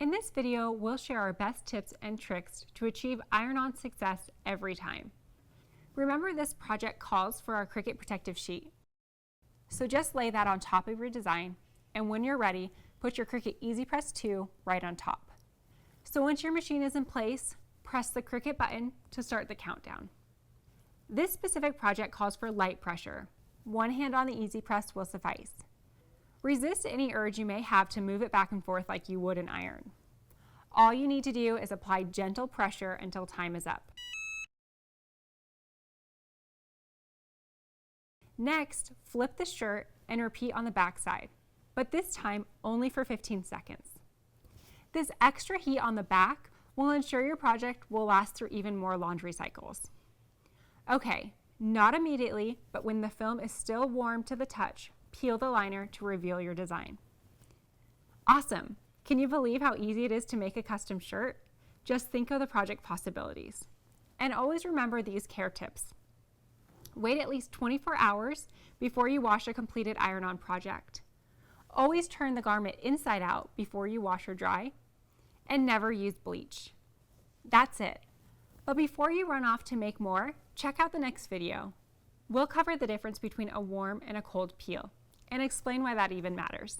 In this video, we'll share our best tips and tricks to achieve iron-on success every time. Remember, this project calls for our Cricut protective sheet. So just lay that on top of your design, and when you're ready, put your Cricut EasyPress 2 right on top. So once your machine is in place, press the Cricut button to start the countdown. This specific project calls for light pressure. One hand on the EasyPress will suffice. Resist any urge you may have to move it back and forth like you would an iron. All you need to do is apply gentle pressure until time is up. Next, flip the shirt and repeat on the back side, but this time only for 15 seconds. This extra heat on the back will ensure your project will last through even more laundry cycles. Okay, not immediately, but when the film is still warm to the touch, peel the liner to reveal your design. Awesome! Can you believe how easy it is to make a custom shirt? Just think of the project possibilities. And always remember these care tips. Wait at least 24 hours before you wash a completed iron-on project. Always turn the garment inside out before you wash or dry. And never use bleach. That's it. But before you run off to make more, check out the next video. We'll cover the difference between a warm and a cold peel and explain why that even matters.